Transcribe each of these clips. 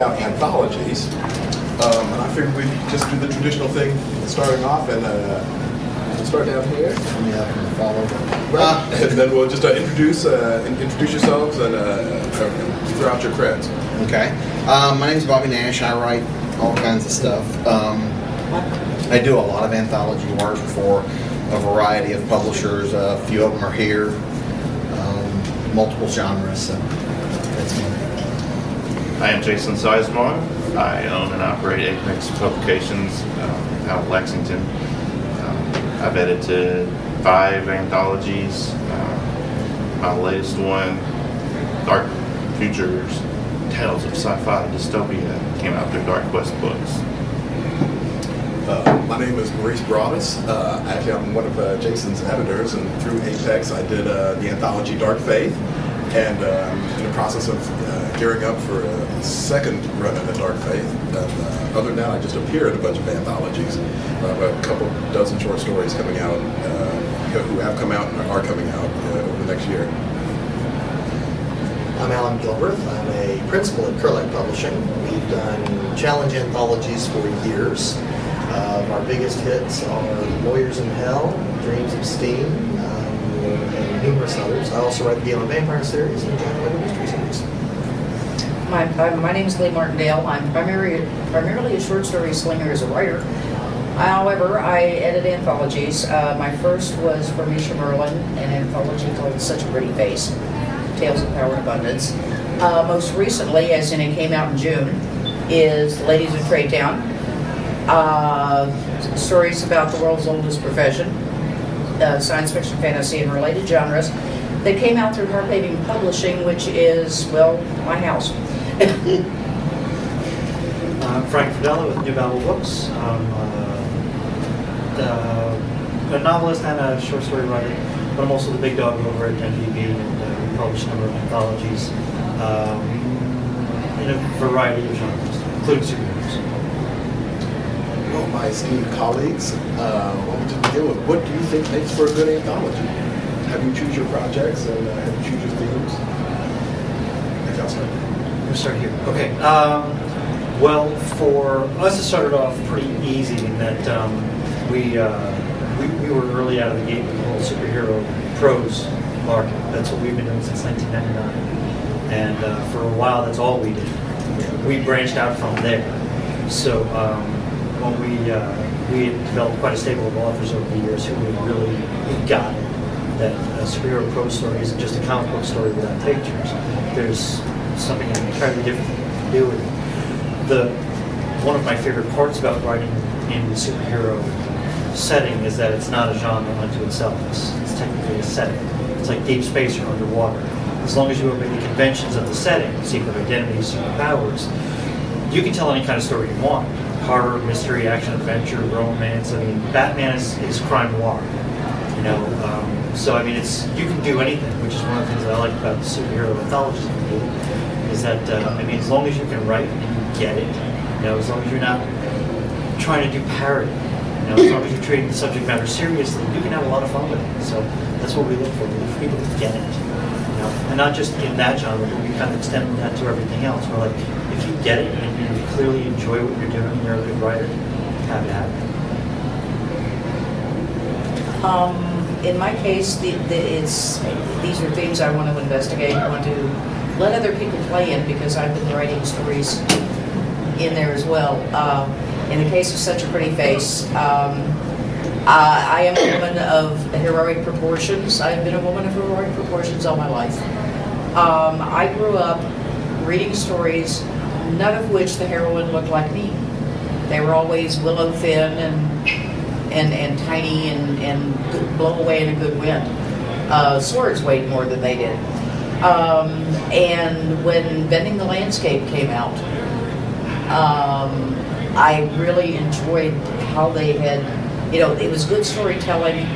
Anthologies, and I figured we'd just do the traditional thing, starting off and start down here. Yeah, follow. And then we'll just introduce yourselves and throw out your creds. Okay. My name's Bobby Nash. I write all kinds of stuff. I do a lot of anthology work for a variety of publishers. A few of them are here. Multiple genres. So that's me. I am Jason Sizemore. I own and operate Apex Publications out of Lexington. I've edited 5 anthologies. My latest one, Dark Futures, Tales of Sci-Fi Dystopia, came out through Dark Quest Books. My name is Maurice Broadus. Actually, I'm one of Jason's editors, and through Apex I did the anthology Dark Faith, and in the process of gearing up for a second run at the Dark Faith. And other than that, I just appear in a bunch of anthologies. I have a couple dozen short stories coming out, who have come out and are coming out over the next year. I'm Alan Gilbert. I'm a principal at Curlight Publishing. We've done challenge anthologies for years. Our biggest hits are Lawyers in Hell, Dreams of Steam, and numerous others. I also write the Game of Vampire series and the John Mystery series. My name is Lee Martindale. I'm primarily a short story slinger as a writer. However, I edit anthologies. My first was for Misha Merlin, an anthology called Such a Pretty Face, Tales of Power and Abundance. Most recently, as in it came out in June, is Ladies of Trade Town. Stories about the world's oldest profession, science fiction, fantasy, and related genres. That came out through Harpaving Publishing, which is, well, my house. I'm Frank Fidella with New Babel Books. I'm a novelist and a short story writer, but I'm also the big dog over at MDB, and we publish a number of anthologies in a variety of genres, including superheroes. Well, my esteemed colleagues, what would you begin with? What do you think makes for a good anthology? How do you choose your projects and how do you choose your themes? I think I'll start. We'll start here. Okay. Well, for us, it started off pretty easy in that we were early out of the gate with the whole superhero prose market. That's what we've been doing since 1999, and for a while, that's all we did. We branched out from there. So when we had developed quite a stable of authors over the years who really got it. That a superhero prose story isn't just a comic book story without pictures. There's something entirely different to do with it. One of my favorite parts about writing in the superhero setting is that it's not a genre unto itself. It's technically a setting. It's like deep space or underwater. As long as you obey the conventions of the setting, secret identities, superpowers, you can tell any kind of story you want. Horror, mystery, action, adventure, romance. I mean, Batman is crime noir. You know, so I mean, you can do anything, which is one of the things that I like about the superhero anthologies is that I mean, as long as you can write and you get it, you know, as long as you're not trying to do parody, you know, as long as you're treating the subject matter seriously, you can have a lot of fun with it. So that's what we look for. We look for people to get it, you know, and not just in that genre, but we kind of extend that to everything else. We're like, if you get it and you clearly enjoy what you're doing, and you're a good writer, have it happen. In my case, these are themes I want to investigate. I want to let other people play in because I've been writing stories in there as well. In the case of Such a Pretty Face, I am a woman of heroic proportions. I've been a woman of heroic proportions all my life. I grew up reading stories, none of which the heroine looked like me. They were always willow thin and tiny and blown away in a good wind. Swords weighed more than they did. And when Bending the Landscape came out, I really enjoyed how they had, you know, it was good storytelling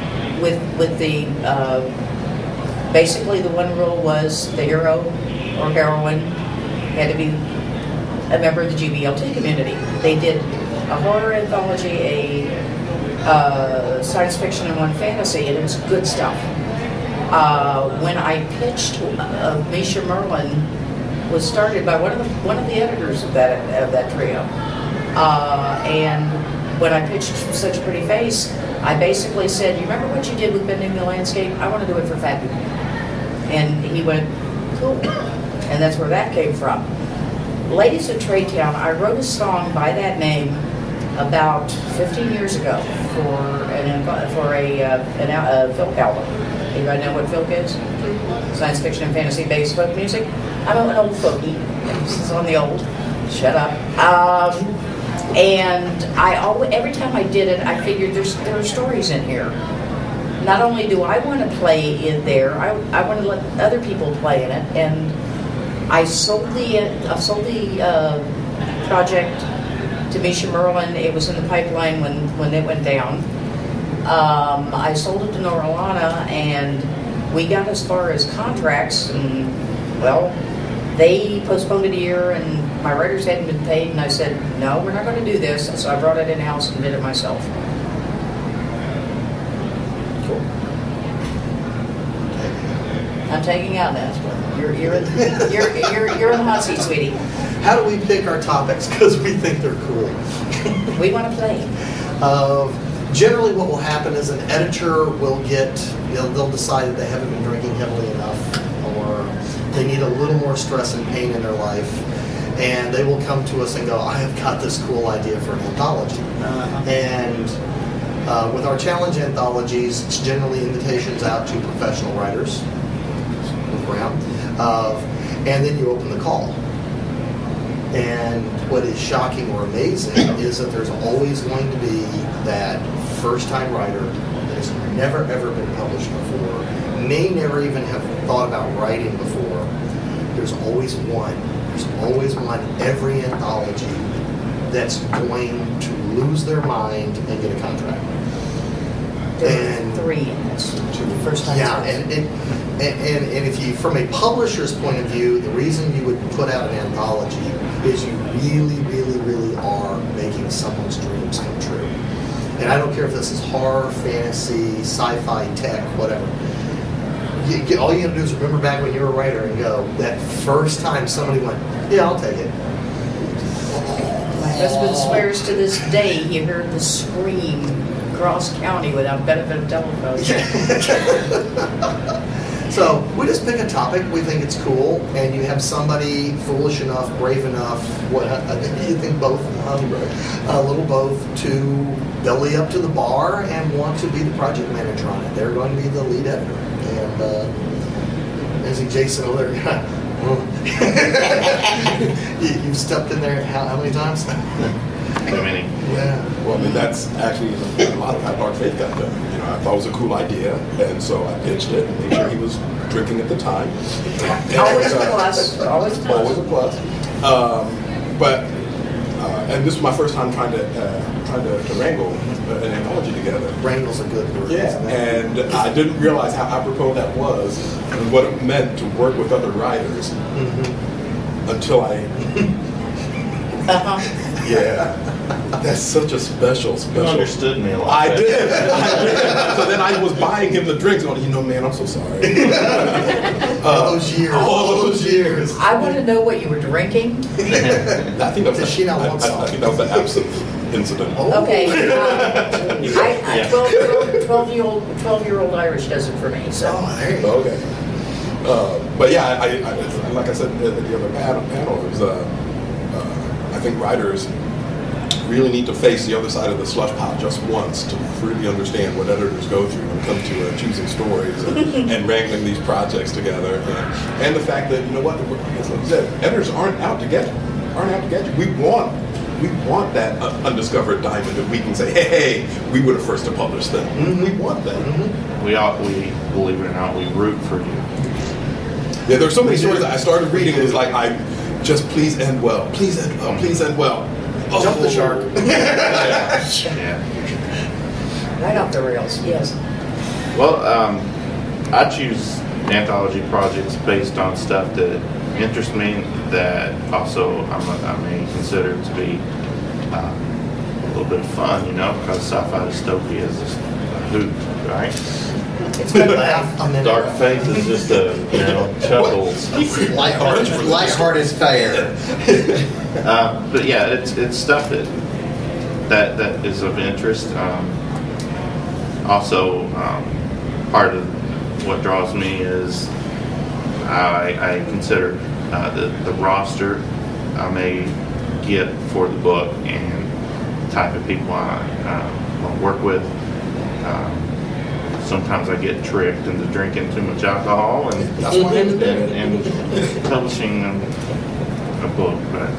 with the, basically the one rule was the hero or heroine had to be a member of the GBLT community. They did a horror anthology, science fiction, and one fantasy, and it was good stuff. When I pitched Misha Merlin was started by one of the editors of that trio. And when I pitched Such a Pretty Face, I basically said, "You remember what you did with Bending the Landscape? I want to do it for fat people." And he went, "Cool." And that's where that came from. Ladies of Trade-Town, I wrote a song by that name about 15 years ago for a folk album. Anybody know what folk is? Science fiction and fantasy based folk music. I'm an old folkie. This is on the old. Shut up. And every time I did it, I figured there are stories in here. Not only do I want to play in there, I want to let other people play in it. And I sold the project to Misha Merlin. It was in the pipeline when it went down. I sold it to Noralana, and we got as far as contracts, and well, they postponed it a year, and my writers hadn't been paid, and I said, "No, we're not going to do this." So I brought it in-house and did it myself. Cool. I'm taking out now. You're in the hot seat, sweetie. How do we pick our topics? Because we think they're cool. We want to play. Generally what will happen is an editor will they'll decide that they haven't been drinking heavily enough, or they need a little more stress and pain in their life, and they will come to us and go, "I have got this cool idea for an anthology." And with our challenge anthologies, it's generally invitations out to professional writers, and then you open the call. And what is shocking or amazing is that there's always going to be that first-time writer that has never ever been published before, may never even have thought about writing before. There's always one every anthology that's going to lose their mind and get a contract. There are 3 in this. First time. Yeah, and if you, from a publisher's point of view, the reason you would put out an anthology is you really, really, really are making someone's dreams come true. And I don't care if this is horror, fantasy, sci-fi, tech, whatever. All you have to do is remember back when you were a writer and go, that first time somebody went, "Yeah, I'll take it." My husband swears to this day he heard the scream across county without benefit of telephone. So we just pick a topic we think it's cool, and you have somebody foolish enough, brave enough, you think both, a little both, to belly up to the bar and want to be the project manager on it. They're going to be the lead editor. And I see Jason over there. You've stepped in there how many times? Too many. Yeah. Well, I mean, that's actually a lot of how Dark Faith got done. You know, I thought it was a cool idea, and so I pitched it and made sure he was drinking at the time. Always a plus. Always a plus. Always a plus. And this was my first time trying to wrangle an anthology together. Wrangle's a good word. Yeah, and I didn't realize how apropos that was and what it meant to work with other writers until I. Yeah, that's such a special. You understood me a lot. I did. So then I was buying him the drinks, going, man, I'm so sorry. All those years. I want to know what you were drinking. I think that was. Does she not want some? I think that was the absinthe incident. Okay. 12-year-old Irish does it for me. So. Oh, there you go. Okay. But yeah, I like I said at the other panel, it was. I think writers really need to face the other side of the slush pile just once to really understand what editors go through when it comes to choosing stories and wrangling these projects together, and the fact that, you know what, as I said, editors aren't out to get you. We want that undiscovered diamond that we can say, hey, we were the first to publish them. We want that. We believe it or not, we root for you. Yeah, there's so many stories that I started reading. It was like, just please end well. Please end well. Please end well. Oh. Jump the shark. Yeah. Right off the rails, yes. Well, I choose anthology projects based on stuff that interests me, that also I may consider to be a little bit of fun, because sci-fi dystopia is a hoot, right? It's good Laugh a minute. Dark Faith is just a, chuckles. Lighthearted fair. But yeah, it's stuff that is of interest. Also, part of what draws me is I consider the roster I may get for the book and the type of people I want to work with. Sometimes I get tricked into drinking too much alcohol and publishing a book. But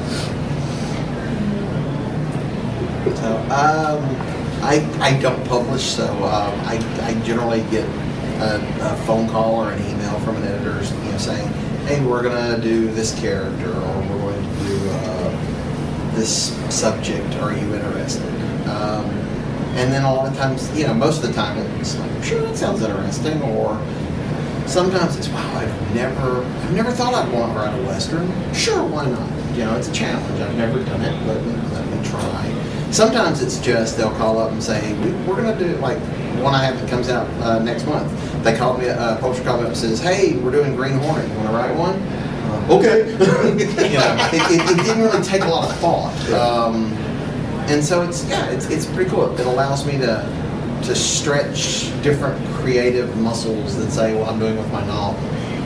I don't publish, so I generally get a phone call or an email from an editor, saying, "Hey, we're gonna do this character, or we're going to do this subject. Are you interested?" And then a lot of times, most of the time, it's like, "Sure, that sounds interesting," or sometimes it's, "Wow, I've never thought I'd want to write a Western. Sure, why not? It's a challenge. I've never done it. Let me try." Sometimes it's just they'll call up and say, "We're going to do like one I have that comes out next month." They called me, a publisher called me up and says, "Hey, we're doing Green Hornet. You want to write one?" Okay. It didn't really take a lot of thought. And so it's pretty cool. It allows me to stretch different creative muscles than, say, what I'm doing with my novel.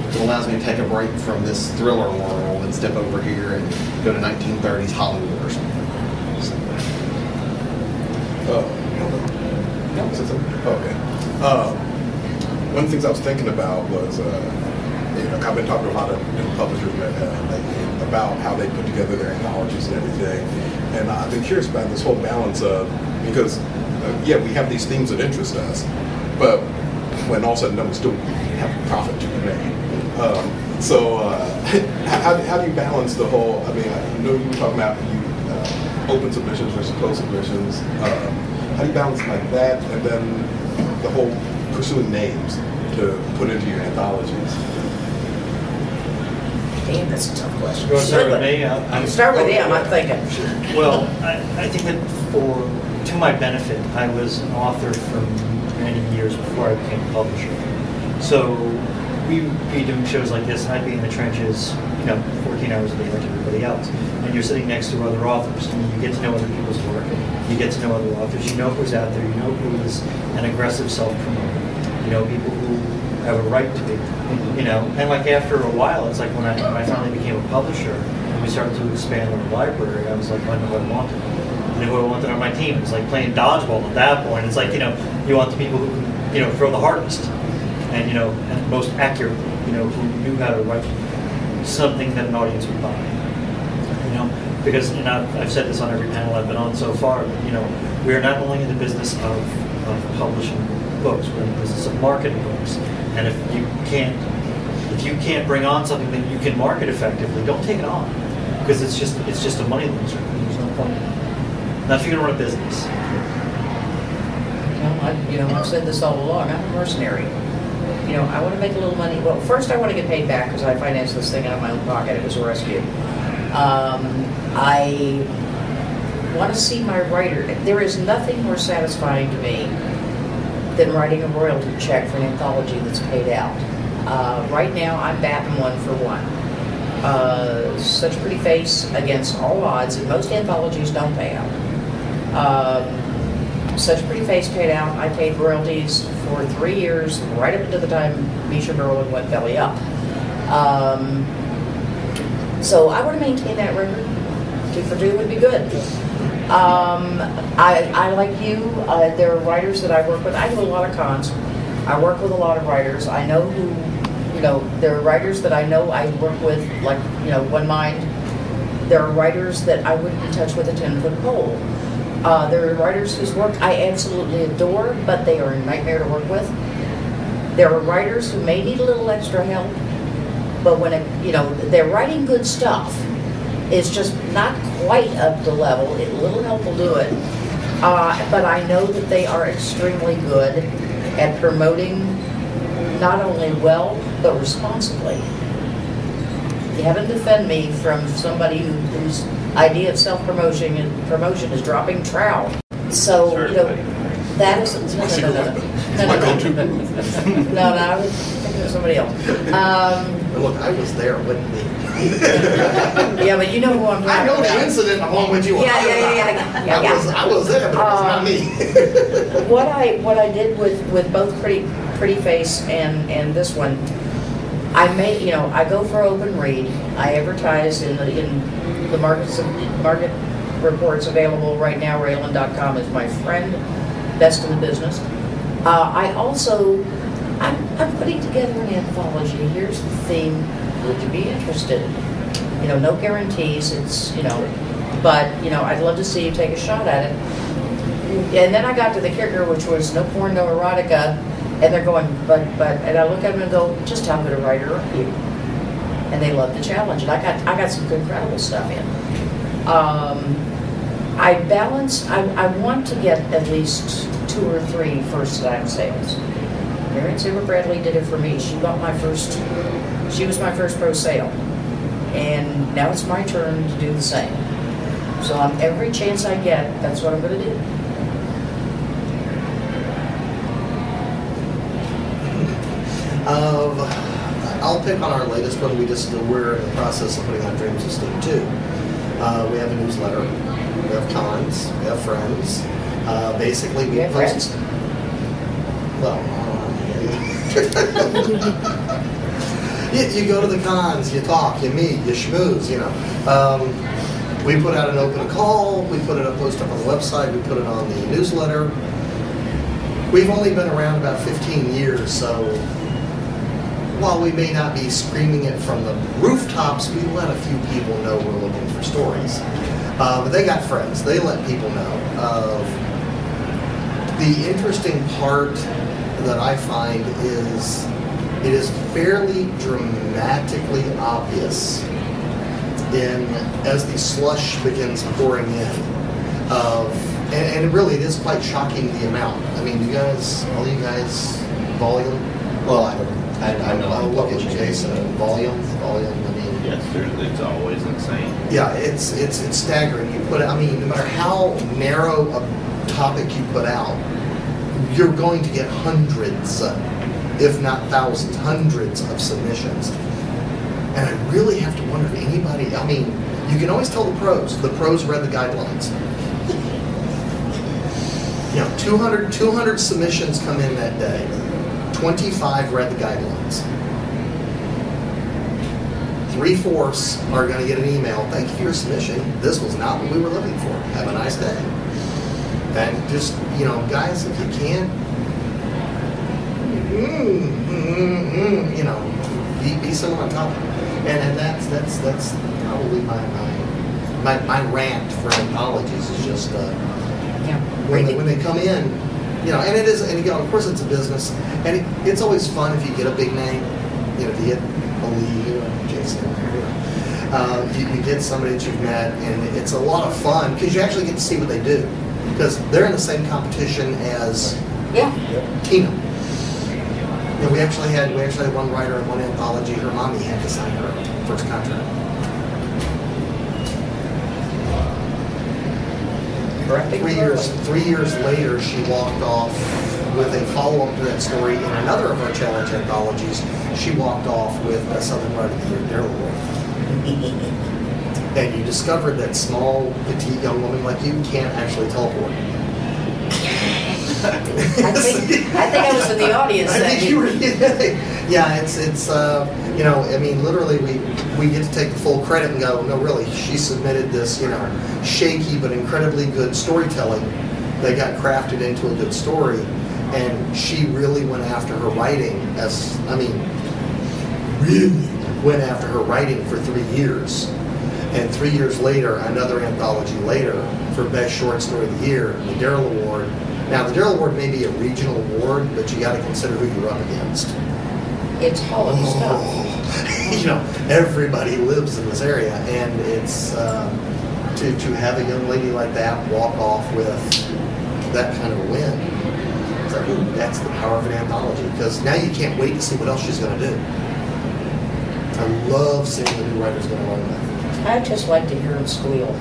It allows me to take a break from this thriller world and step over here and go to 1930s Hollywood or something. Okay. One of the things I was thinking about was, I've been talking to a lot of publishers lately about how they put together their anthologies and everything, and I've been curious about this whole balance of, because we have these themes that interest us, but when all said and done, we still have profit to be made. How do you balance the whole? I know you were talking about open submissions versus closed submissions. How do you balance like that, and then the whole pursuing names to put into your anthologies? Damn, that's a tough question. You want to start with me? Start with him, I'm thinking. Well, I think that to my benefit, I was an author for many years before I became a publisher. So we'd be doing shows like this, and I'd be in the trenches, 14 hours a day like everybody else. And you're sitting next to other authors, and you get to know other people's work. You get to know other authors. You know who's out there. You know who is an aggressive self-promoter. You know people who have a right to be. And like after a while, it's like when I finally became a publisher and we started to expand our library, I was like, I know what I wanted. I knew what I wanted on my team. It was like playing dodgeball at that point. It's like, you want the people who can, throw the hardest and, and most accurate, who knew how to write something that an audience would buy. Because I've said this on every panel I've been on so far, we are not only in the business of publishing books, we're in the business of marketing books. And if you can't bring on something that you can market effectively, don't take it on, because it's just a money loser. There's no point. Not if you're going to run a business. I've said this all along. I'm a mercenary. I want to make a little money. Well, first I want to get paid back because I financed this thing out of my own pocket. It was a rescue. I want to see my writer. There is nothing more satisfying to me than writing a royalty check for an anthology that's paid out. Right now, I'm batting 1 for 1. Such a Pretty Face against all odds, and most anthologies don't pay out. Such a Pretty Face paid out. I paid royalties for 3 years, right up until the time Misha Berlin went belly up. So I want to maintain that record. 2 for 2 would be good. I like you. There are writers that I work with. I do a lot of cons. I work with a lot of writers. I know who, there are writers that I know I work with, like, One Mind. There are writers that I wouldn't be touched with a 10-foot pole. There are writers whose work I absolutely adore, but they are a nightmare to work with. There are writers who may need a little extra help, but when they're writing good stuff, it's just not quite up to level. A little help will do it. But I know that they are extremely good at promoting not only well, but responsibly. You haven't defend me from somebody whose idea of self-promotion is dropping trout. So, that is... It's my go-to booth. No, I was thinking of somebody else. Look, I was there, wouldn't me. Yeah, but you know who I'm talking I know about. the incident along with you. Yeah. I was there, but it was not me. What I did with both Pretty Face and this one, I made, I go for open read. I advertise in the market reports available right now. Raylan.com is my friend, best in the business. I'm putting together an anthology. Here's the theme. Would you be interested? No guarantees. It's, but, I'd love to see you take a shot at it. And then I got to the kicker, which was no porn, no erotica. And they're going, and I look at them and go, just how good a writer are you? And they love the challenge. And I got some incredible stuff in. I want to get at least 2 or 3 first-time sales. Marion Saber Bradley did it for me. She was my first pro sale. And now it's my turn to do the same. So on every chance I get, that's what I'm going to do. I'll pick on our latest one. We're in the process of putting on Dreams of Steam 2. We have a newsletter. We have cons. We have friends. Basically, we have post. friends? Well, you go to the cons, you talk, you meet, you schmooze. We put out an open call. We put it up, post up on the website. We put it on the newsletter. We've only been around about 15 years, so while we may not be screaming it from the rooftops, we let a few people know we're looking for stories. But they got friends. They let people know. The interesting part that I find is it is fairly dramatically obvious as the slush begins pouring in and really it is quite shocking the amount. I mean, all you guys, volume? Well, I know. I'll look at Jason. Volume. I mean, Yes, it's always insane. yeah, it's staggering. No matter how narrow a topic you put out, you're going to get hundreds, if not thousands, hundreds of submissions. And I really have to wonder if anybody, you can always tell the pros. The pros read the guidelines. 200 submissions come in that day. 25 read the guidelines. 3/4 are going to get an email. Thank you for your submission. This was not what we were looking for. Have a nice day. And just, guys, if you can, be someone on top of it. And that's probably my rant for anthologies is just when they come in, and it is, and again, of course it's a business, and it's always fun if you get a big name, if you get a Lee, Jason, you get somebody that you've met, and it's a lot of fun because you actually get to see what they do. Because they're in the same competition as Tina. We actually had one writer in one anthology. Her mommy had to sign her first contract. Correct. 3 years later, she walked off with a follow-up to that story in another of our challenge anthologies. She walked off with a Southern Writer of the Year, Daryl Award. And you discovered that small, petite young woman like you can't actually teleport. I think I was in the audience. I think you were. Yeah, it's literally we get to take the full credit and go, no, really, she submitted this, shaky but incredibly good storytelling that got crafted into a good story, and she really went after her writing really went after her writing for 3 years. And 3 years later, another anthology later, for Best Short Story of the Year, the Daryl Award. Now, the Daryl Award may be a regional award, but you got to consider who you're up against. It's quality stuff. Everybody lives in this area, and it's to have a young lady like that walk off with that kind of a win. It's like, ooh, that's the power of an anthology, because now you can't wait to see what else she's going to do. I love seeing the new writers going along with that. I just like to hear them squeal.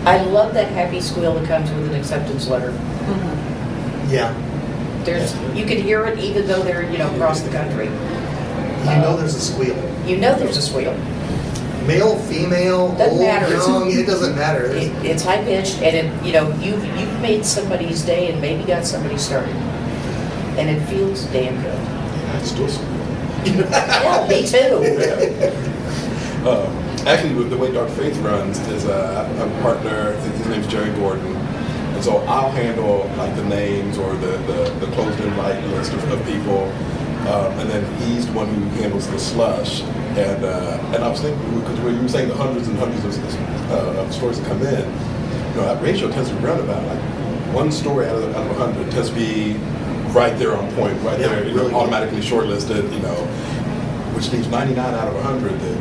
I love that happy squeal that comes with an acceptance letter. Yeah. You can hear it even though they're, across the country. You know there's a squeal. You know there's a squeal. Male, female, Doesn't old, matter. young, it doesn't matter. It's high pitched, and you've made somebody's day and maybe got somebody started, and it feels damn good. Yeah, I still squeal. Yeah, me too. Actually, the way Dark Faith runs is a partner. His name's Jerry Gordon, and so I'll handle like the names or the closed invite list of people, and then he's the one who handles the slush. And I was thinking, because when you were saying the hundreds and hundreds of stories that come in, that ratio tends to run about like one story out of 100 tends to be right there on point, right there, really automatically shortlisted, which leaves 99 out of 100 that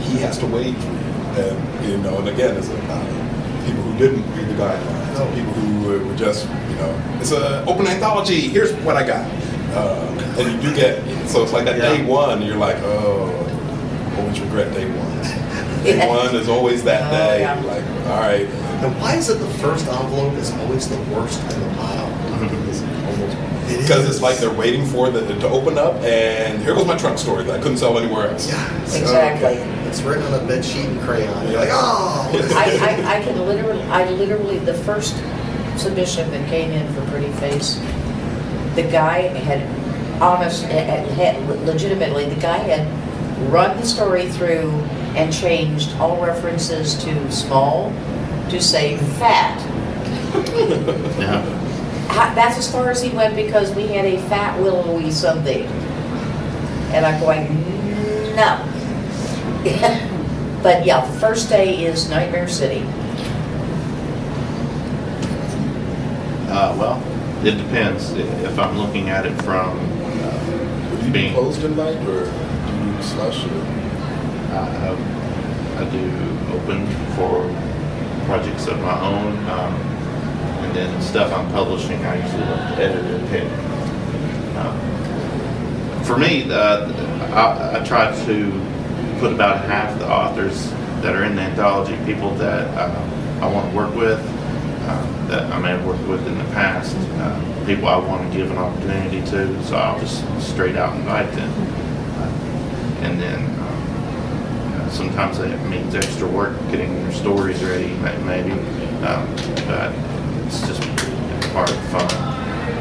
he has to wade through. And, and again, it's people who didn't read the guidelines, people who were just, it's an open anthology, here's what I got. And you do get, so it's like that day one, you're like, always regret day one. Day one is always that day. Yeah. You're like, all right. And why is it the first envelope is always the worst in the pile? Because it's like they're waiting for to open up, and here goes my trunk story that I couldn't sell anywhere else. Yeah, Exactly. It's written on a bed sheet in crayon. You're like, oh. I literally, the first submission that came in for Pretty Face, the guy had legitimately, the guy had run the story through and changed all references to small to say fat. Yeah. That's as far as he went because we had a fat willowy something. And I'm going, no. But yeah, the first day is Nightmare City. Well, it depends. If I'm looking at it from Would you being do closed invite or do you slush? I do open for projects of my own, and then stuff I'm publishing, I usually let the editor pick. For me, I try to put about half the authors that are in the anthology, people that I want to work with, that I may have worked with in the past, people I want to give an opportunity to, so I'll just straight out invite them. And then sometimes that means extra work getting their stories ready, maybe, but it's just part of the fun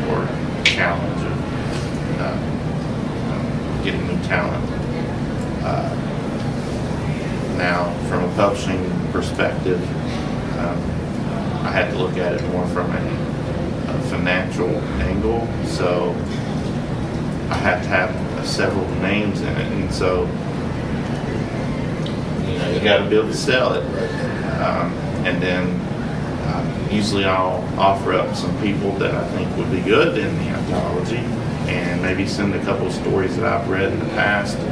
or challenge of getting new talent. Now, from a publishing perspective, I had to look at it more from a financial angle, so I had to have several names in it, and so you got to be able to sell it. And then usually I'll offer up some people that I think would be good in the anthology, and maybe send a couple of stories that I've read in the past to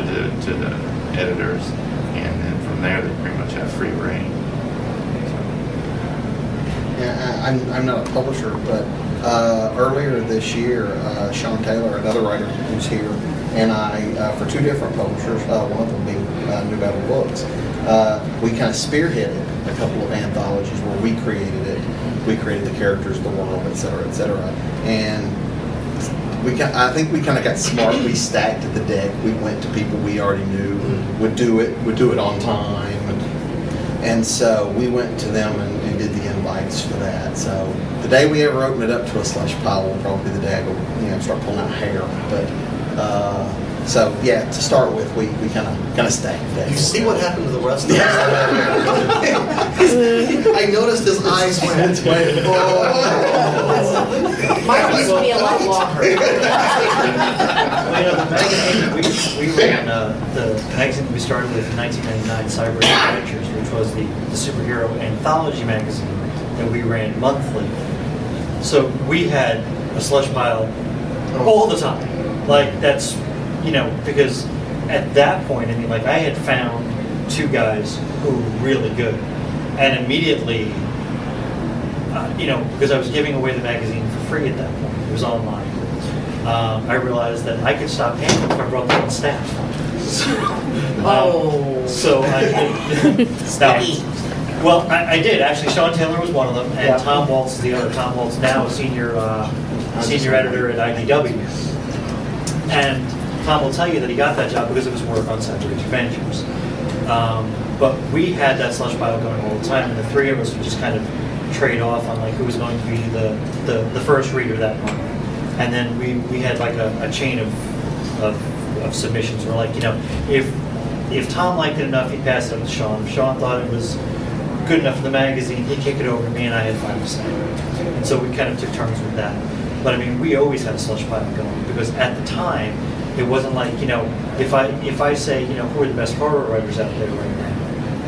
the editors, and then from there they pretty much have free reign. Yeah, I'm not a publisher, but earlier this year, Sean Taylor, another writer who's here, and I, for two different publishers, one of them being New Battle Books, we kind of spearheaded a couple of anthologies where we created it. We created the characters, the world, et cetera, and I think we kind of got smart. We stacked the deck. We went to people we already knew would do it on time, and so we went to them and did the invites for that. So the day we ever open it up to a slush pile will probably be the day I go, start pulling out hair. But so yeah, to start with, we kind of stacked the deck. You see what happened to the rest of us? I noticed his eyes went. Mine used to be a lot longer. Well, the magazine, we ran the magazine we started with in 1999, Cyber Adventures, which was the superhero anthology magazine that we ran monthly. So we had a slush pile all the time. Like, that's, because at that point, I had found two guys who were really good. And immediately, because I was giving away the magazine for free at that point, it was online. I realized that I could stop paying them if I brought them on staff. So I Well, I did actually. Sean Taylor was one of them, and Yeah. Tom Waltz is the other. Tom Waltz now is senior editor at IDW, and Tom will tell you that he got that job because of his work on Savage Adventures. But we had that slush pile going all the time, and the three of us would just kind of trade off on like who was going to be the first reader that month, and then we had like a chain of submissions. We're like, if Tom liked it enough, he'd pass it up to Sean. If Sean thought it was good enough for the magazine, he'd kick it over to me, and I had 5%. And so we kind of took turns with that. But I mean, we always had a slush pile going because at the time, it wasn't like, if I say, who are the best horror writers out there right now,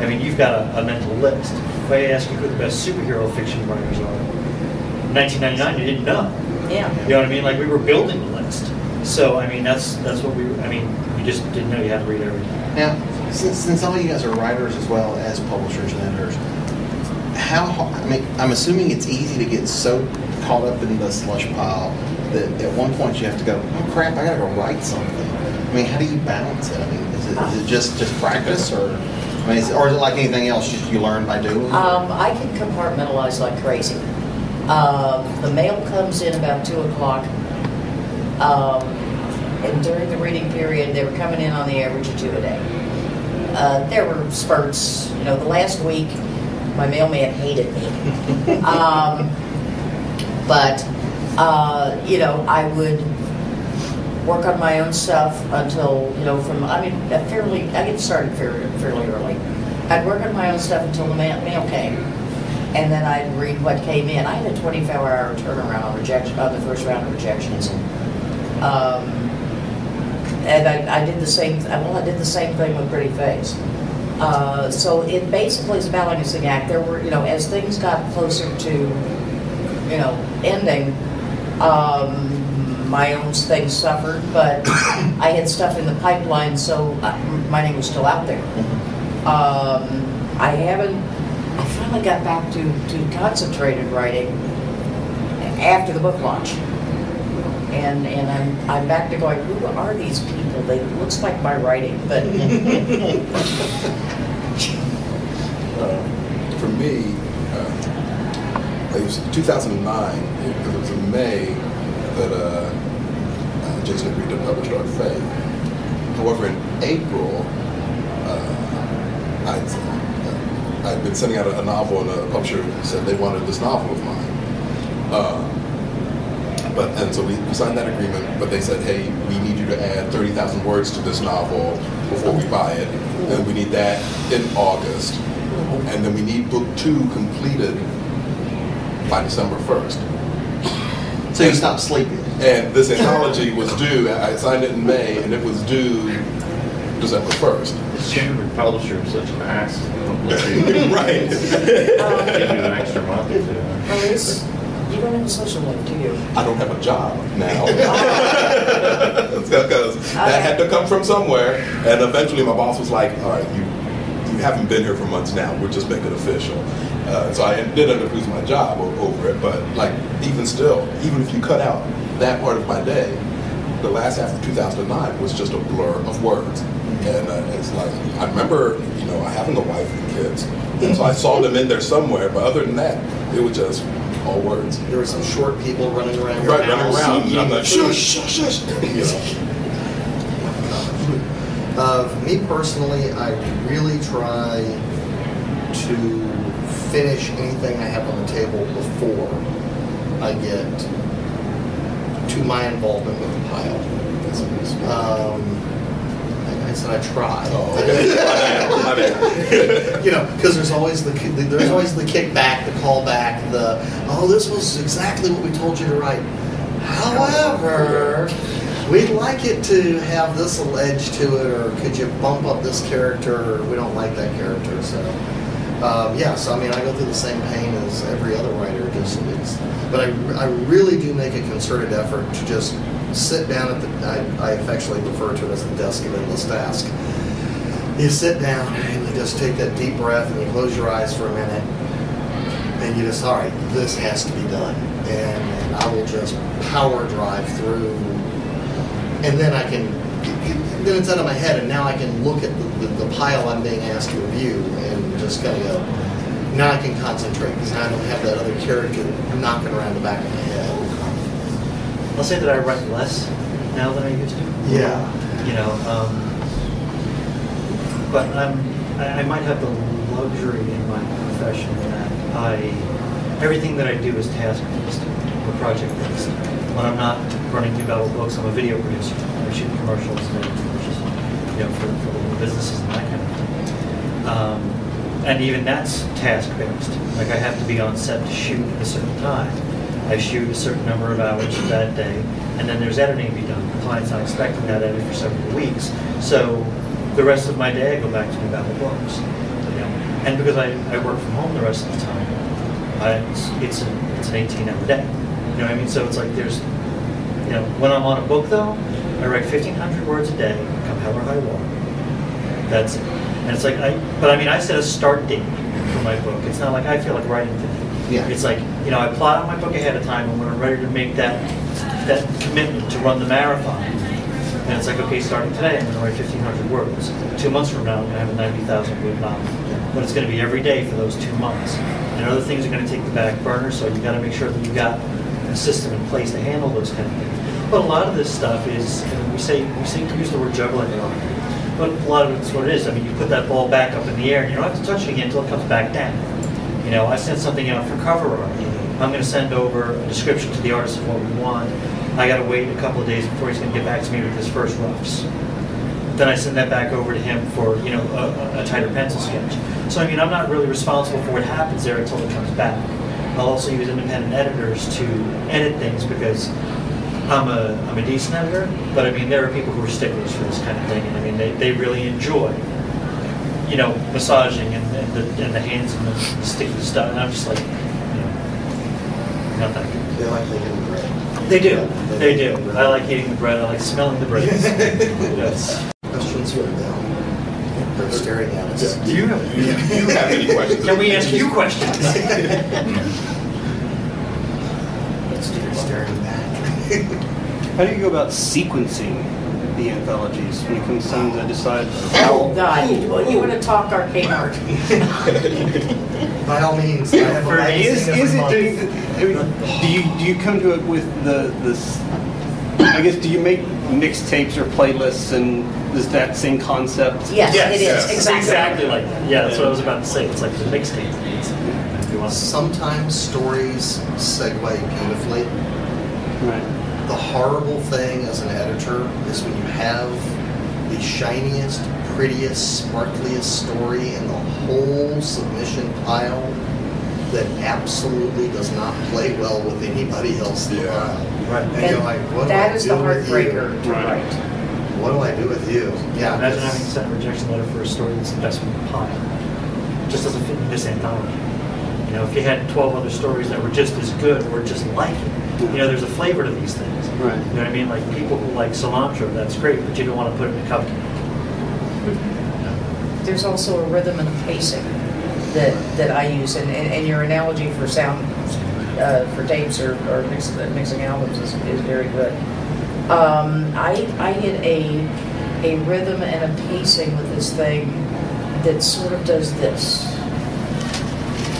I mean, you've got a mental list. If I ask you who the best superhero fiction writers are, in 1999, you didn't know. Yeah. You know what I mean? Like, we were building the list. So, I mean, that's what you just didn't know you had to read everything. Now, since all you guys are writers as well as publishers and editors, I'm assuming it's easy to get so caught up in the slush pile that at one point you have to go, oh crap, I gotta go write something. I mean, how do you balance it? I mean, is it just practice, or is it like anything else, just you learn by doing? I can compartmentalize like crazy. The mail comes in about 2 o'clock. And during the reading period, they were coming in on the average of 2 a day. There were spurts. The last week, my mailman hated me. But I would work on my own stuff until, I get started fairly early. I'd work on my own stuff until the mail came. And then I'd read what came in. I had a 24-hour turnaround on the first round of rejections. And I did the same. I did the same thing with Pretty Face. So it basically is a balancing act. There were, as things got closer to, ending, my own things suffered. But I had stuff in the pipeline, so my name was still out there. I finally got back to concentrated writing after the book launch. And I'm back to going, who are these people? They looks like my writing, but for me, it was 2009. It was in May that Jason agreed to publish Dark Fate. However, in April, I'd been sending out a novel, and a publisher said they wanted this novel of mine. And so we signed that agreement, but they said, hey, we need you to add 30,000 words to this novel before we buy it. And we need that in August. And then we need book 2 completed by December 1st. So you stopped sleeping. And this anthology was due, I signed it in May, and it was due December 1st. The stupid publisher is such an ass. Right. Give you an extra month or two. Maurice, you don't have a social life, do you? I don't have a job now. Because that had to come from somewhere. And eventually my boss was like, all right, you haven't been here for months now. We'll just make it official. So I did end up losing my job over it. But even still, even if you cut out that part of my day, the last half of 2009 was just a blur of words. And it's like, I remember, having a wife and kids. And so I saw them in there somewhere. But other than that, it was just all words. There were some short people running around. Right, running around. And I'm like, shush, shush, shush. Me personally, I really try to finish anything I have on the table before I get to my involvement with the pile. I said I try. Oh, okay. Because there's always the kickback, the callback, this was exactly what we told you to write. However, we'd like it to have this little edge to it, or could you bump up this character, or we don't like that character. So, I go through the same pain as every other writer. But I really do make a concerted effort to just sit down at I affectionately refer to it as the desk of endless task. You sit down and you just take that deep breath and you close your eyes for a minute and you just, all right, this has to be done. And I will just power drive through, and then then it's out of my head, and now I can look at the pile I'm being asked to review and just kind of go, now I can concentrate because now I don't have that other character knocking around the back of my head. I'll say that I write less now than I used to. Yeah. You know, but I might have the luxury in my profession that everything that I do is task-based or project-based. When I'm not running through battle books, I'm a video producer. I shoot commercials and for little businesses and that kind of thing. And even that's task-based. Like I have to be on set to shoot at a certain time. I shoot a certain number of hours that day, and then there's editing to be done. The client's not expecting that edit for several weeks. So the rest of my day I go back to do battle books. And because I work from home the rest of the time, it's an 18-hour day. You know what I mean? So it's like there's, when I'm on a book though, I write 1,500 words a day, come hell or high water. That's it. And it's like, I set a start date for my book. It's not like I feel like writing today. Yeah. It's like, I plot out my book ahead of time, and when I'm ready to make that commitment to run the marathon, and it's like, okay, starting today, I'm going to write 1,500 words. 2 months from now, I'm going to have a 90,000 word novel. But it's going to be every day for those 2 months. And other things are going to take the back burner, so you've got to make sure that you've got a system in place to handle those kind of things. But a lot of this stuff is, we use the word juggling a lot. But a lot of it's what it is. I mean, you put that ball back up in the air, and you don't have to touch it again until it comes back down. I sent something out for cover art. I'm going to send over a description to the artist of what we want. I got to wait a couple of days before he's going to get back to me with his first roughs. Then I send that back over to him for, a tighter pencil sketch. So, I'm not really responsible for what happens there until it comes back. I'll also use independent editors to edit things because I'm a decent editor, but there are people who are sticklers for this kind of thing, and they really enjoy, massaging and the hands and the sticky stuff, and I'm just like, not that good. They like making the bread. They do. They do. I like eating the bread. I like smelling the bread. Yes. Questions right now? They're staring at us. Yeah. Do you have any questions? Can we ask you questions? They're staring back. How do you go about sequencing the anthologies when it comes time to decide Oh, God, you want to talk arcade art? By all means, I have a Is magazine it every do you come to it with this? I guess, do you make mixtapes or playlists, and is that same concept? Yes, it is, yes. exactly. Like, yeah, that's what I was about to say. It's like the mixtape. Sometimes stories segue beautifully. Right. The horrible thing as an editor is when you have the shiniest, prettiest, sparkliest story in the whole submission pile that absolutely does not play well with anybody else in the pile. Right. And you're like, what do That I is do the with you? heartbreaker to Right. write. What do I do with you? Yeah. Imagine having to send a rejection letter for a story that's the best one in the pile. It just doesn't fit in this anthology. If you had 12 other stories that were just as good or just like it, there's a flavor to these things. Right. You know what I mean? Like people who like cilantro, that's great, but you don't want to put it in a cupcake. There's also a rhythm and a pacing that I use, and your analogy for sound, for tapes or mixing albums is very good. I hit a rhythm and a pacing with this thing that sort of does this.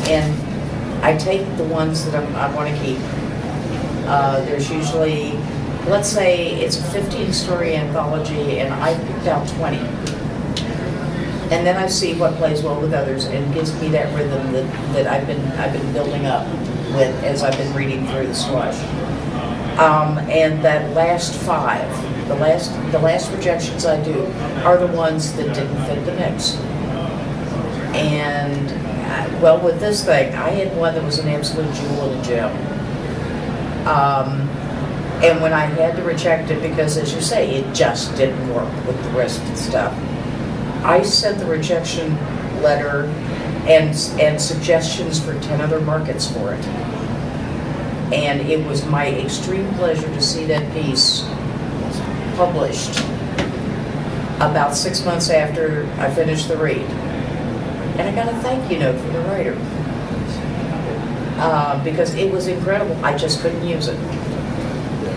And I take the ones that I want to keep. There's usually, let's say it's a 15-story anthology, and I picked out 20. And then I see what plays well with others, and gives me that rhythm that I've been building up with as I've been reading through the slush. And that last 5, the last rejections I do are the ones that didn't fit the mix. And well, with this thing, I had one that was an absolute jewel and a gem. And when I had to reject it because, as you say, it just didn't work with the rest of the stuff, I sent the rejection letter and suggestions for 10 other markets for it. And it was my extreme pleasure to see that piece published about 6 months after I finished the read. And I got a thank you note from the writer. Because it was incredible. I just couldn't use it.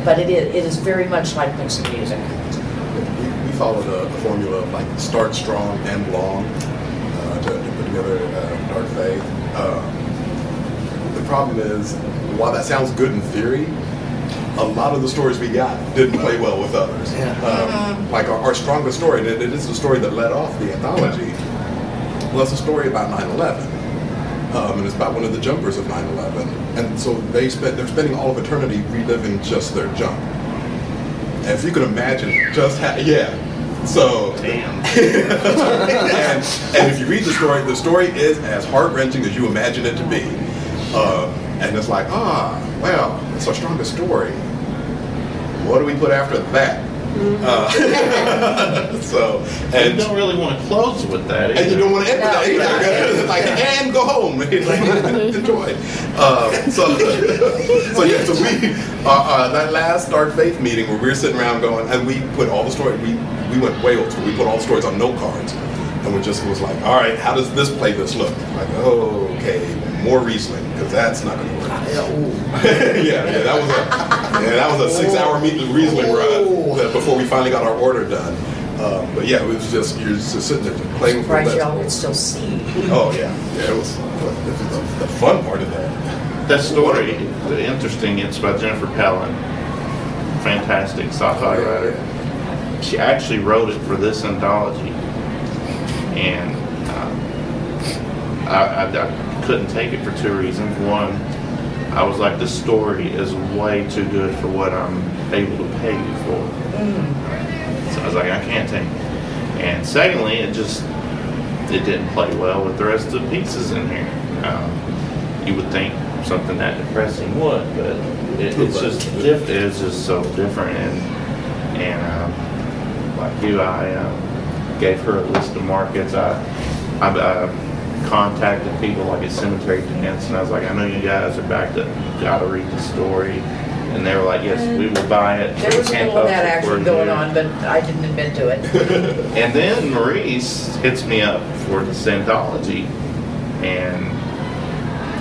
But it is very much like mixing music. We followed a formula of like start strong, end long to put together Dark Faith. problem is, while that sounds good in theory, a lot of the stories we got didn't play well with others. Like our strongest story, and it is the story that led off the anthology, was a story about 9/11. And it's about one of the jumpers of 9/11. And so they're spending all of eternity reliving just their jump. And if you can imagine just so Damn. and if you read the story is as heart-wrenching as you imagine it to be. And it's like, well, it's our strongest story. What do we put after that? And you don't really want to close with that either. And you don't want to end with that either. It's like, and go home. Enjoy. So we, that last Dark Faith meeting where we were sitting around going, and we put all the stories, we went way old school. We put all the stories on note cards. And we just was like, all right, how does this playlist look? Like, okay, more Riesling, because that's not going to work. That was a 6-hour Riesling run before we finally got our order done. But yeah, it was just, you're just sitting there playing with the Surprised y'all could still see. Oh yeah, it was the fun part of that. That story, interesting, it's by Jennifer Pellin, fantastic sci-fi writer. She actually wrote it for this anthology. And I couldn't take it for 2 reasons. One, I was like, this story is way too good for what I'm able to pay you for. So I was like, I can't take it. And secondly, it didn't play well with the rest of the pieces in here. You would think something that depressing would, but it's just so different. And like you, I gave her a list of markets. I contacted people like at Cemetery Dance, and I was like, I know you guys are back to gotta read the story. And they were like, yes, we will buy it. There was a little of that action going on, but I didn't admit to it. And then Maurice hits me up for this anthology, and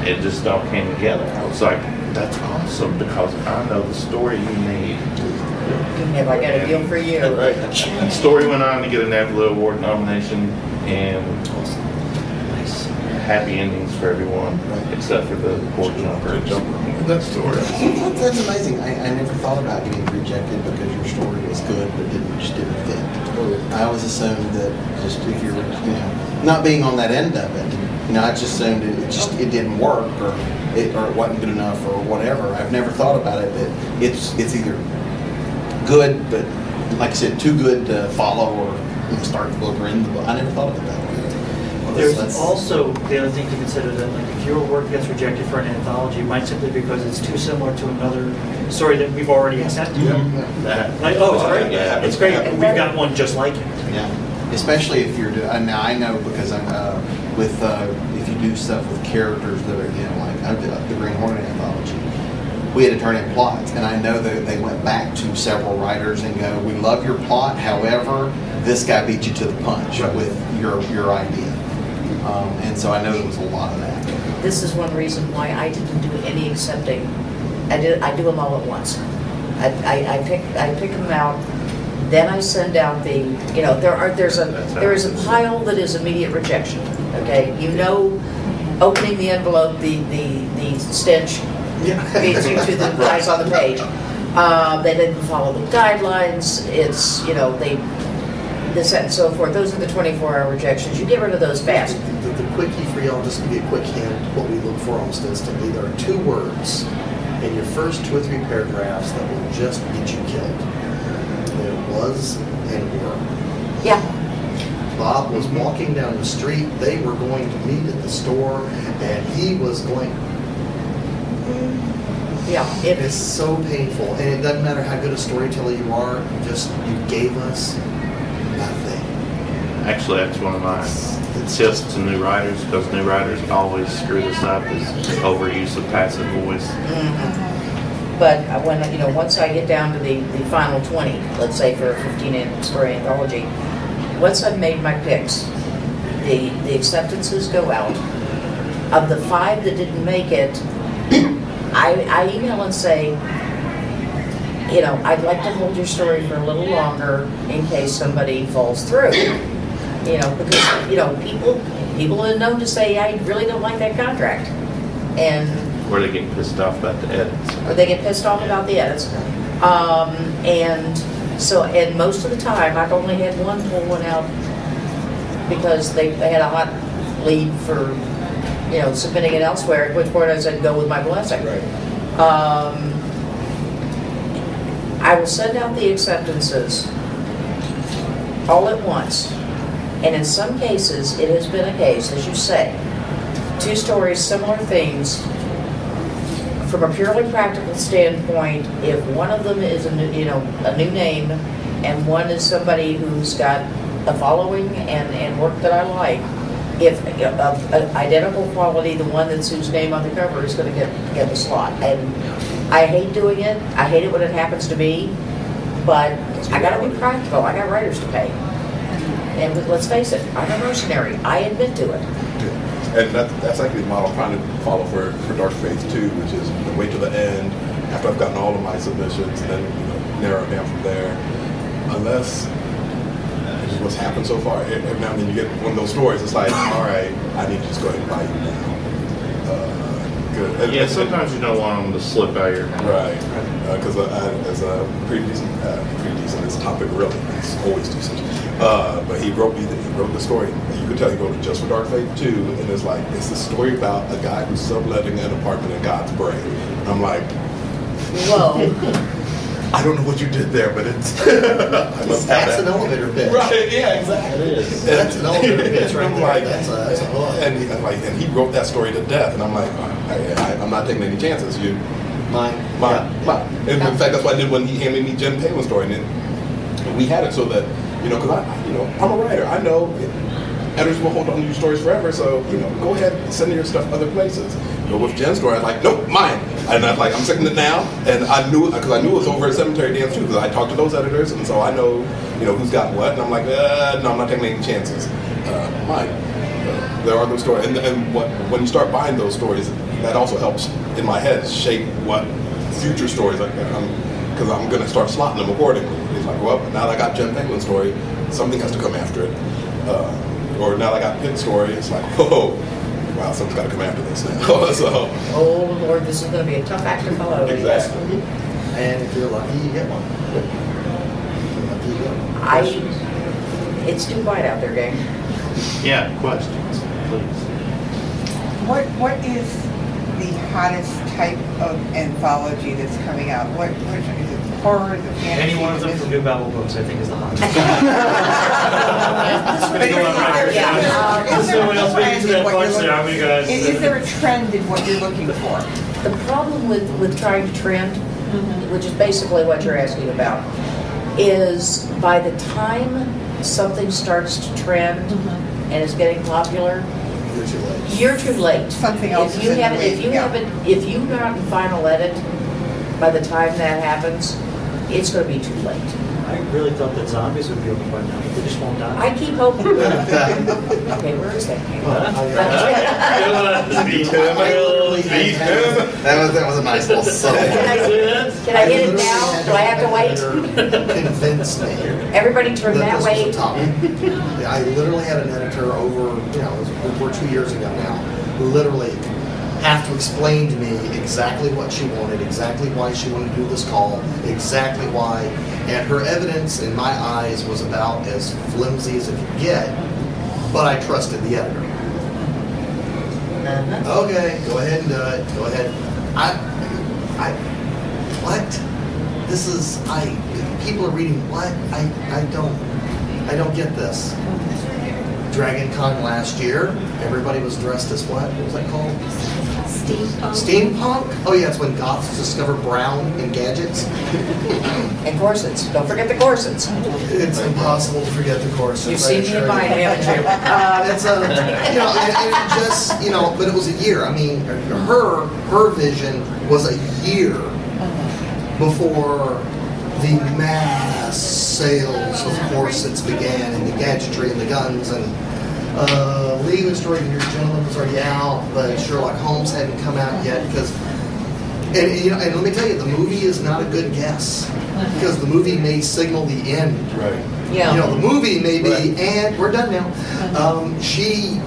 it just all came together. I was like, that's awesome, because I know the story you need. Have I got a deal for you? Right. The story went on to get a Nebula Award nomination, and happy endings for everyone, except for the poor jumper. That story. That's amazing. I never thought about getting rejected because your story was good, but just didn't fit. I always assumed that just if you're, not being on that end of it, I just assumed it didn't work, or it wasn't good enough, or whatever. I've never thought about it that it's either good, but like I said, too good to follow or start the book or end the book. I never thought of it that way. There's also the other thing to consider, that like if your work gets rejected for an anthology, it might simply because it's too similar to another story that we've already accepted. Like, it's great. Yeah. It's great. We've got one just like it. Yeah, especially if you're doing. Now I know because I'm with if you do stuff with characters that are like I did the Green Hornet anthology. We had to turn in plots, and I know that they went back to several writers and go, "We love your plot, however, this guy beat you to the punch with your idea." And so I know there was a lot of that. This is one reason why I didn't do any accepting. I do them all at once. I pick them out. Then I send out the, there is a pile that is immediate rejection. Okay, opening the envelope, the stench leads you to the guys on the page. They didn't follow the guidelines. It's this and so forth. Those are the 24-hour rejections. You get rid of those fast. The quickie for y'all, just to give you a quick hint, what we look for almost instantly, there are 2 words in your first 2 or 3 paragraphs that will just get you killed. There was and were. Yeah. Bob was walking down the street. They were going to meet at the store, and he was going. Yeah. It's so painful, and it doesn't matter how good a storyteller you are. You gave us nothing. Actually, that's one of my tips to new writers, because new writers always screw this up, is overuse of passive voice. But when once I get down to the final 20, let's say for a 15-story anthology, once I've made my picks, the acceptances go out. Of the 5 that didn't make it, I email and say, I'd like to hold your story for a little longer in case somebody falls through. Because people are known to say, I really don't like that contract. And where they get pissed off about the edits. Or they get pissed off about the edits. And most of the time, I've only had one pull one out because they had a hot lead for, submitting it elsewhere, at which point I said, go with my blessing. Right. I will send out the acceptances all at once. And in some cases, it has been a case, as you say, 2 stories, similar things. From a purely practical standpoint, if one of them is a new name, and one is somebody who's got a following and work that I like, if of identical quality, the one whose name on the cover is going to get the slot. And I hate doing it. I hate it when it happens to me, but I got to be practical. I got writers to pay. And let's face it, I'm a mercenary. I admit to it. Yeah. And that's actually the model I'm trying to follow for Dark Faith 2, which is wait till the end after I've gotten all of my submissions and then narrow it down from there. Unless it's what's happened so far. Every now and then you get one of those stories, it's like, all right, I need to just go ahead and buy you now. Good. Yeah, sometimes you don't want them to slip out of your hand. Right. Because as a pretty decent, this topic really, it's always decent. But he wrote the story. You could tell he wrote it just for Dark Faith 2, and it's a story about a guy who's subletting an apartment in God's brain. And I'm like, Whoa. I don't know what you did there, but it's. I must have That's that. an elevator pitch. Right? Yeah, exactly. It is. That's an elevator pitch right I'm there. like, That's a book. and he wrote that story to death, and I'm like, I'm not taking any chances. Mine. Mine. And in fact, that's what I did when he handed me Jen Palin's story, and we had it so that because I'm a writer. I know editors will hold on to your stories forever, so go ahead and send your stuff other places. But with Jen's story, I was like, nope, mine. And I'm like, I'm sending it now, and I knew it was over at Cemetery Dance too, because I talked to those editors, and so I know who's got what, and I'm like, no, I'm not taking any chances. Mine. There are those stories, and when you start buying those stories, that also helps in my head shape what future stories because I'm going to start slotting them accordingly. It's like, well, now that I got Jen Penguin's story, something has to come after it. Or now that I got Pitt's story, it's like, whoa, wow, something's got to come after this now. So, Oh, Lord, this is going to be a tough act to follow. exactly. And if you're lucky, you get one. If you're lucky, you get one. It's too quiet out there, gang. Yeah, questions, please. What is the hottest type of anthology that's coming out? What is it? Horror, the fantasy? Any one of them from New Babel Books, I think, is the hottest. Is Someone else speaking to that punch there, how many guys? Is there a trend in what you're looking for? The problem with trying to trend, which is basically what you're asking about, is by the time something starts to trend and is getting popular, You're too late. you're too late. Something else If you is in the haven't, way, if you yeah. haven't, if you're not in final edit by the time that happens, it's going to be too late. I really thought that zombies would be open by now, but they just won't die. I keep hoping. Okay, where is that? That was a nice little subtle one. Can I get it now? Do I have to wait? Convinced me. Everybody turn that this way. was a topic. I literally had an editor over, we're 2 years ago now, literally have to explain to me exactly what she wanted, exactly why she wanted to do this call, exactly why. And her evidence, in my eyes, was about as flimsy as it could get, but I trusted the editor. Okay, go ahead and do it. Go ahead. What? This is, people are reading what? I don't get this. Dragon Con last year, everybody was dressed as what? What was that called? Steampunk. Steampunk? Oh yeah, it's when goths discover brown in gadgets. And corsets. Don't forget the corsets. It's impossible to forget the corsets. You've I seen me assure in mine, you. haven't you? It's and it just, but it was a year. I mean, her vision was a year before the mass sales of corsets began, and the gadgetry and the guns, and League of Extraordinary Gentlemen was already out, but Sherlock Holmes hadn't come out yet because. And let me tell you, the movie is not a good guess because the movie may signal the end. Right. Yeah. The movie may be, and we're done now. She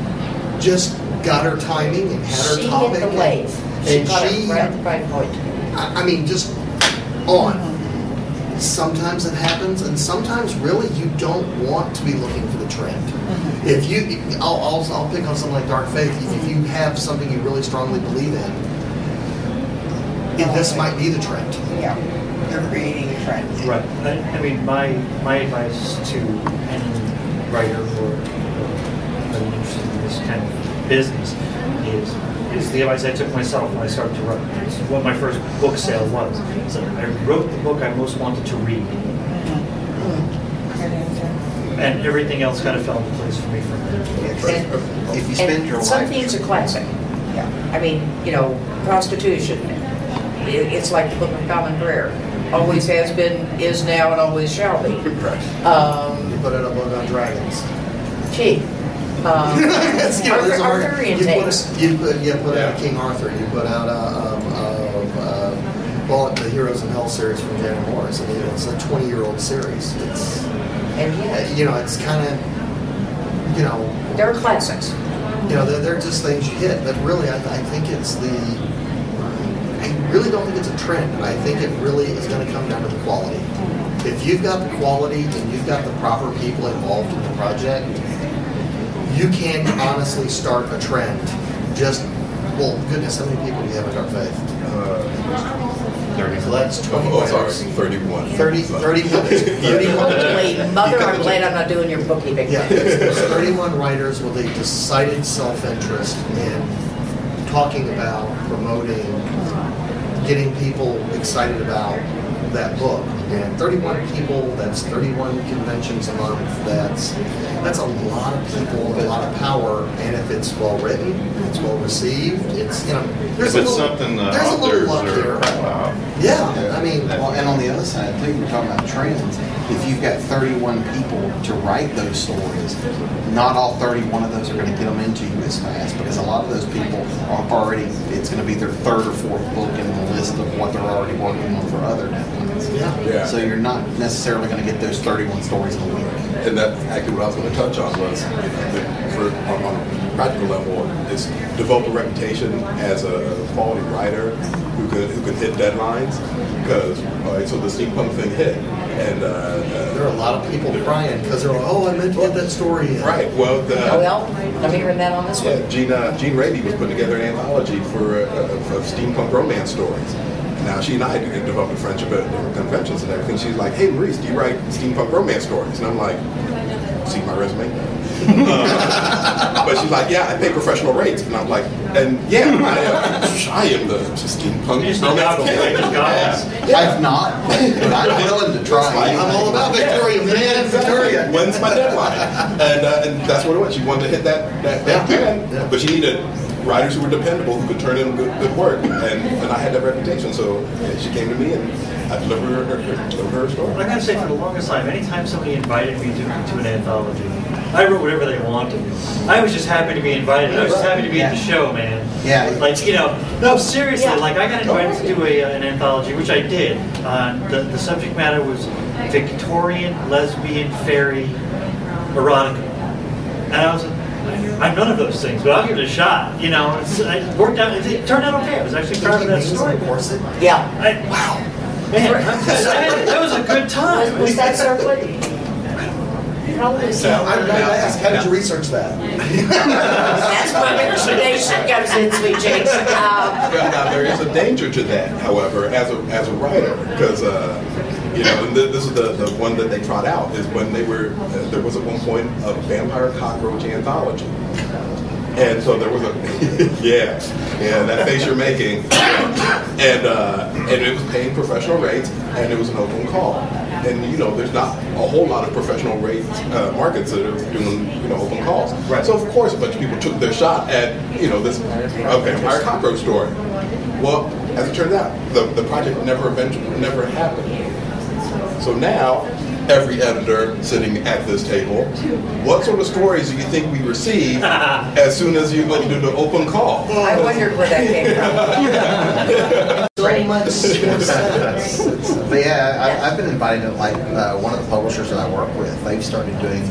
just got her timing and had her She topic. hit the wave. She And got it she, right at the right point. I mean, just on. Sometimes it happens, and sometimes really you don't want to be looking for the trend. If you, I'll pick on something like Dark Faith. If you have something you really strongly believe in, this might be the trend. Yeah, they're creating a trend. Right. I mean, my advice to any writer or anybody interested in this kind of business is the advice I took myself when I started to write. It's what my first book sale was. So I wrote the book I most wanted to read. And everything else kind of fell into place for me from there. If you spend your Some life, themes are classic. Yeah. I mean, prostitution. It's like the Book of Common Prayer. Always has been, is now, and always shall be. You put it up on dragons. Gee. There's Arthurian takes. You put out King Arthur. You put out the Heroes of Hell series from Janet Morris. I mean, it's a 20-year-old series. It's it's kind of There are classics. they're just things you hit. But really, I think it's I really don't think it's a trend. I think it really is going to come down to the quality. If you've got the quality and you've got the proper people involved in the project, you can honestly start a trend. Goodness, how many people do you have in Dark Faith? 30. So that's 20 Oh, sorry, writers. 31. 31. Holy mother, I'm glad I'm not doing your bookkeeping. Yeah, there's 31 writers with a decided self-interest in talking about, promoting, getting people excited about that book. And 31 people, that's 31 conventions a month. That's a lot of people, a lot of power. And if it's well written, it's well received, there's If it's a little, something the there's a little luck authors here. are proud of. Yeah, I mean, well, and on the other side too, we're talking about trends. If you've got 31 people to write those stories, not all 31 of those are going to get them into you as fast, because a lot of those people are already, it's going to be their third or fourth book in the list of what they're already working on for other deadlines. Yeah. So you're not necessarily going to get those 31 stories in a week. And that's actually what I was going to touch on was, on a practical level, is develop a reputation as a quality writer who could hit deadlines. Because so the steampunk thing hit, and there are a lot of people crying because they're like, oh, I meant to get that story in. right. Well, I'm hearing that on this one. Gene Raby was putting together an anthology of steampunk romance stories. Now, she and I developed a friendship at different conventions and everything. She's like, hey, Maurice, do you write steampunk romance stories? And I'm like, see my resume? But she's like, yeah, I pay professional rates. And I'm like, and yeah, I am the steampunk romance Yeah. I've not, but I'm willing to try. I'm all about Victoria, man. Victoria. When's my deadline? And that's what it was. She wanted to hit that pen, but she needed writers who were dependable, who could turn in good work, and I had that reputation. So she came to me, and I delivered her story. I gotta say, for the longest time, anytime somebody invited me to an anthology, I wrote whatever they wanted. I was just happy to be invited. I was just happy to be at the show, man. Yeah. Like, no, seriously, Yeah. like I got invited to do an anthology, which I did. The subject matter was Victorian lesbian fairy erotica. And I was like, I'm none of those things, but I'll give it a shot. It worked out. It turned out okay. I was actually proud of that story. Yeah. Wow. Man, that was a good time. Was that circlet? Probably so. I'm going to ask, how did you research that? That's where the recommendation comes in, sweet Jakes. Now, there is a danger to that, however, as a writer, because and this is the one that they trot out is when they were there was at one point a vampire cockroach anthology, and so there was a yeah that face you're making, and it was paying professional rates, and it was an open call. And there's not a whole lot of professional rates markets that are doing open calls. Right. So of course a bunch of people took their shot at this vampire cockroach story. Well, as it turns out, the project never happened. So now every editor sitting at this table, what sort of stories do you think we receive as soon as you do the open call? I wondered where that came from. So much sense. But yeah, I've been invited to one of the publishers that I work with. They've started doing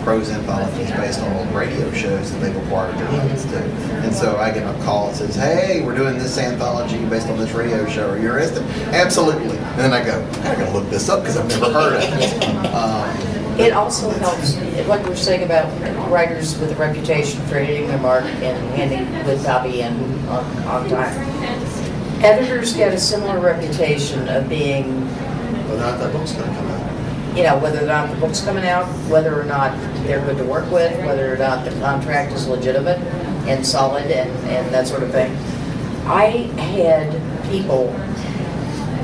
prose anthologies based on old radio shows that they've acquired their rights to. And so I get a call that says, hey, we're doing this anthology based on this radio show. Are you interested? Absolutely. And then I go, I gotta look this up because I've never heard of it. It also helps, like we were saying about writers with a reputation for hitting their mark and handing with copy and on time. Editors get a similar reputation of being, Whether or not that book's going to come out. you know, whether or not the book's coming out, whether or not they're good to work with, whether or not the contract is legitimate and solid and that sort of thing. I had people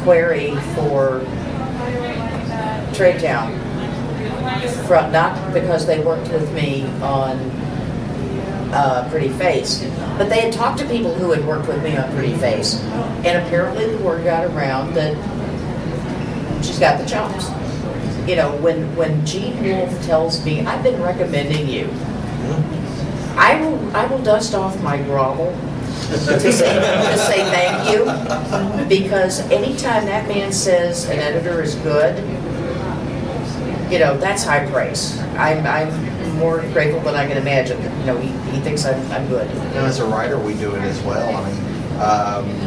query for Trade Town, not because they worked with me on Pretty Face, but they had talked to people who had worked with me on Pretty Face, and apparently the word got around that she's got the chops. You know, when Gene Wolfe tells me, I've been recommending you, I will dust off my grovel to say thank you, because anytime that man says an editor is good, you know, that's high praise. I'm more grateful than I can imagine. You know, he thinks I'm good. You know, as a writer, we do it as well. I mean,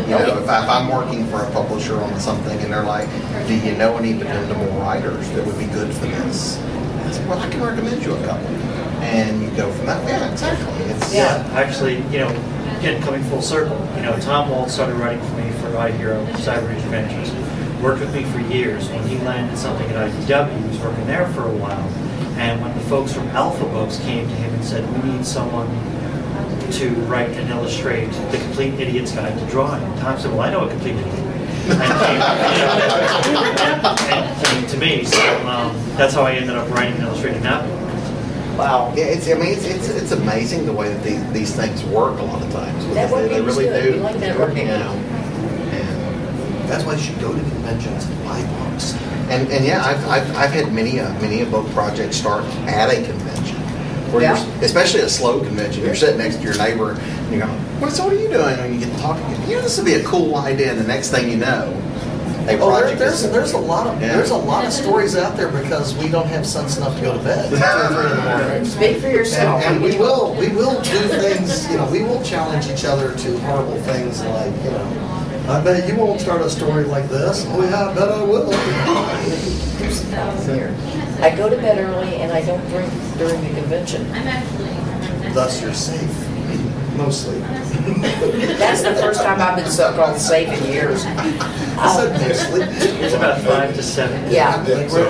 you know, if I'm working for a publisher on something and they're like, do you know any dependable writers that would be good for this? I say, well, I can recommend you a couple. And you go from that. Yeah, exactly. Yeah, actually, you know, again, coming full circle, you know, Tom Wald started writing for me for I Hero, Cyber Age Adventures. Worked with me for years. When he landed something at IDW, he was working there for a while. And when the folks from Alpha Books came to him and said, we need someone to write and illustrate The Complete Idiot's Guide to Drawing, Tom said, well, I know a complete idiot. And came to me, so that's how I ended up writing and illustrating that book. Wow. Yeah, it's amazing the way that these things work a lot of times. Networking They really is good. do. We like networking. You know, and That's why you should go to conventions and buy books. And yeah, I've had many a book project start at a convention, where Yeah. you're, especially a slow convention. You're sitting next to your neighbor, and you go, "What are you doing?" And you get to talking. You know, this would be a cool idea. And the next thing you know, a project is. There's a lot of stories out there because we don't have sense enough to go to bed at 2 or 3 in the morning. Speak for yourself. And we will do things. You know, we will challenge each other to horrible things like, you know, I bet you won't start a story like this. Oh yeah, I bet I will. I go to bed early and I don't drink during the convention. Thus, you're safe, mostly. That's the first time I've been so called safe in years. I said mostly. It's about 5 to 7. Yeah. That's it.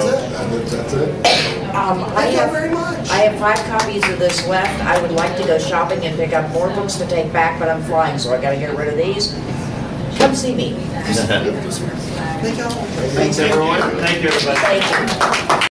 That's it. Thank you very much. I have 5 copies of this left. I would like to go shopping and pick up more books to take back, but I'm flying, so I gotta get rid of these. Come see me. Thank y'all. Thanks, everyone. Thank you, everybody. Thank you.